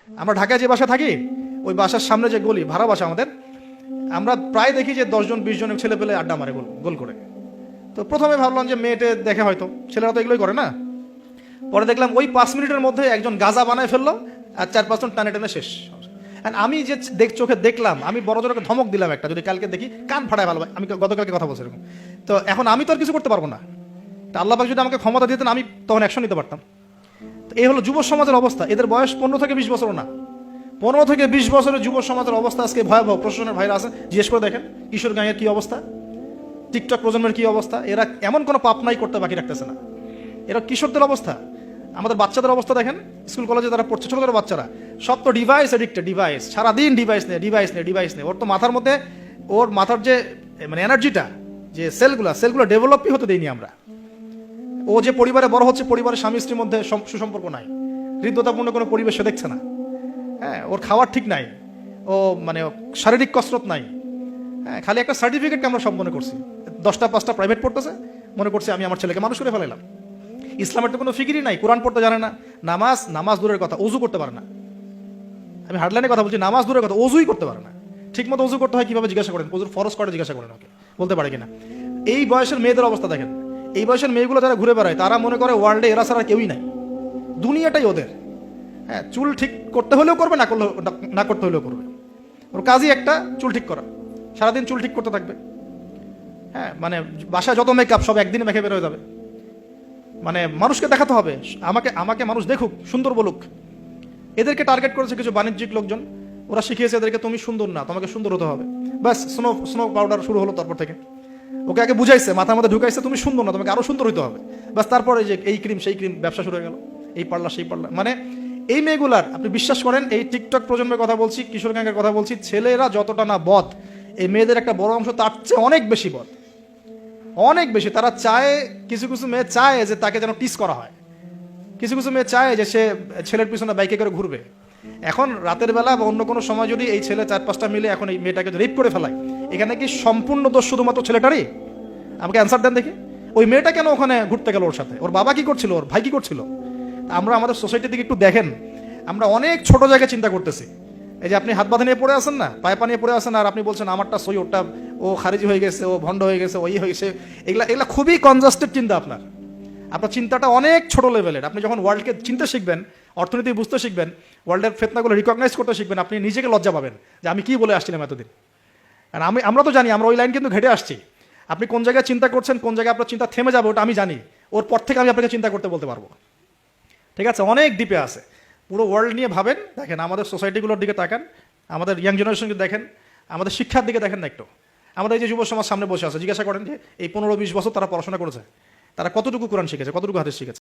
আমরা ঢাকায় যে বাসা থাকি, ওই বাসার সামনে যে গলি, ভাড়া বাসা আমাদের, আমরা প্রায় দেখি যে 10 জন 20 জন ছেলে পেলে আড্ডা মারে গোল গোল করে। তো প্রথমে ভাবলাম যে মেয়েটে দেখে হয়তো, ছেলেরা তো এগুলোই করে না। পরে দেখলাম ওই 5 মিনিটের মধ্যে একজন গাজা বানায় ফেললো, আর 4-5 জন টানে টেনে শেষ। আমি যে চোখে দেখলাম, আমি বড় জোরকে ধমক দিলাম একটা, যদি কালকে দেখি কান ফাটায় ভালো। আমি গতকালকে কথা বলছি এরকম। তো এখন আমি তো আর কিছু করতে পারবো না। তা আল্লাহ পাক যদি আমাকে ক্ষমতা দিতেন, আমি তখন অ্যাকশন নিতে পারতাম। তো এই হলো যুব সমাজের অবস্থা। এদের বয়স 15 থেকে 20 বছরও না। 15 থেকে 20 বছরের যুব সমাজের অবস্থা আজকে ভয়াবহ। প্রশাসনের ভাইরা আছে, জিজ্ঞেস করে দেখেন কিশোর গ্যাংয়ের কি অবস্থা, টিকটক প্রজন্মের কি অবস্থা। এরা এমন কোনো পাপ নাই করতে বাকি রাখতেছে না। এরা কিশোরদের অবস্থা। আমাদের বাচ্চাদের অবস্থা দেখেন, স্কুল কলেজে তারা পড়ছে, ছোট ছোট বাচ্চারা সব তো ডিভাইস এডিক্টেড, ডিভাইস সারাদিন ডিভাইস নেই। ওর তো মাথার মধ্যে, ওর মাথার যে মানে এনার্জিটা, যে সেলগুলো ডেভেলপই হতে দেয়নি আমরা। ও যে পরিবারে বড় হচ্ছে, পরিবারের স্বামী স্ত্রীর মধ্যে সুসম্পর্ক নাই, হৃদ্যতাপূর্ণ কোনো পরিবেশ সে দেখছে না। হ্যাঁ, ওর খাওয়ার ঠিক নাই, ও মানে শারীরিক কসরত নাই। হ্যাঁ, খালি একটা সার্টিফিকেটকে আমরা সব মনে করছি। 10টা 5টা প্রাইভেট পড়তেছে, মনে করছি আমি আমার ছেলেকে মানুষ করে ফেলাইলাম। ইসলামের তো কোনো ফিকিরই নাই, কোরআন পড়তে জানে না, নামাজ দূরের কথা, অজু করতে পারে না। আমি হার্ডলাইনে কথা বলছি, নামাজ দূরের কথা, অজুই করতে পারে না। ঠিক মতো অজু করতে হয় কিভাবে জিজ্ঞাসা করেন, অজুর ফরজ করে জিজ্ঞাসা করেন, ওকে বলতে পারে কিনা। এই বয়সের মেয়েদের অবস্থা দেখেন। এই বয়সের মেয়েগুলো যারা ঘুরে বেড়ায়, তারা মনে করে ওয়ার্ল্ডে এরা ছাড়া কেউই নাই, দুনিয়াটাই ওদের। হ্যাঁ, চুল ঠিক করতে হলেও করবে, না করতে হলেও করবে। ওর কাজই একটা, চুল ঠিক করা। সারাদিন চুল ঠিক করতে থাকবে। হ্যাঁ, মানে বাসায় যত মেকআপ সব একদিনে মেখে বের হয়ে যাবে। মানে মানুষকে দেখাতে হবে, আমাকে মানুষ দেখুক, সুন্দর বলুক। এদেরকে টার্গেট করেছে কিছু বাণিজ্যিক লোকজন। ওরা শিখিয়েছে এদেরকে, তুমি সুন্দর না, তোমাকে সুন্দর হতে হবে। ব্যাস, স্নো পাউডার শুরু হলো। তারপর থেকে ওকে আগে বুঝাইছে, মাথার মধ্যে ঢুকাইছে তুমি সুন্দর না, তোমাকে আরো সুন্দর হতে হবে। ব্যাস, তারপরে যে এই ক্রিম সেই ক্রিম ব্যবসা শুরু হয়ে গেল, এই পার্লার সেই পার্লার। মানে এই মেয়েগুলার, আপনি বিশ্বাস করেন, এই টিকটক প্রজন্মের কথা বলছি, কিশোর গ্যাংয়ের কথা বলছি, ছেলেরা যতটা না বদ, এই মেয়েদের একটা বড় অংশ তার চেয়ে অনেক বেশি বদ, অনেক বেশি। তারা চায়, কিছু কিছু মেয়ে চায় যে তাকে যেন টিস করা হয়। কিছু কিছু মেয়ে চায় যে সে ছেলের পিছনে বাইকে করে ঘুরবে। এখন রাতের বেলা বা অন্য কোনো সময় যদি এই ছেলে 4-5টা মিলে এখন এই মেয়েটাকে রেপ করে ফেলায়, এখানে কি সম্পূর্ণ দোষ শুধুমাত্র ছেলেটারই? আমাকে অ্যান্সার দেন দেখি। ওই মেয়েটা কেন ওখানে ঘুরতে গেল ওর সাথে? ওর বাবা কি করছিল, ওর ভাই কি করছিল? আমরা আমাদের সোসাইটির দিকে একটু দেখেন। আমরা অনেক ছোট জায়গায় চিন্তা করতেছি। এই যে আপনি হাত বাঁধা নিয়ে পড়ে আছেন না, পায়ে পা নিয়ে পড়ে আছেন, আর আপনি বলছেন আমারটা সই, ওরটা ও খারিজি হয়ে গেছে, ও ভণ্ড হয়ে গেছে, ওই হয়েছে। এগুলা খুবই কনজাস্টেড চিন্তা। আপনার চিন্তাটা অনেক ছোট লেভেলের। আপনি যখন ওয়ার্ল্ডকে চিনতে শিখবেন, অর্থনীতি বুঝতে শিখবেন, ওয়ার্ল্ডের ফেতনাগুলো রিকগনাইজ করতে শিখবেন, আপনি নিজেকে লজ্জা পাবেন যে আমি কি বলে আসছিলাম এতদিন। আর আমরা তো জানি, আমরা ওই লাইন কিন্তু ঘেটে আসছি। আপনি কোন জায়গায় চিন্তা করছেন, কোন জায়গায় আপনার চিন্তা থেমে যাবে, ওটা আমি জানি। ওর পর থেকে আমি আপনাকে চিন্তা করতে বলতে পারবো। ঠিক আছে, অনেক ডিপে আছে। পুরো ওয়ার্ল্ড নিয়ে ভাবেন। দেখেন আমাদের সোসাইটিগুলোর দিকে তাকান, আমাদের ইয়াং জেনারেশনকে দেখেন, আমাদের শিক্ষার দিকে দেখেন না একটু। আমাদের এই যে যুব সমাজ সামনে বসে আছে, জিজ্ঞাসা করেন যে এই 15-20 বছর তারা পড়াশোনা করেছে, তারা কতটুকু কোরআন শিখেছে, কতটুকু হাদিস শিখেছে।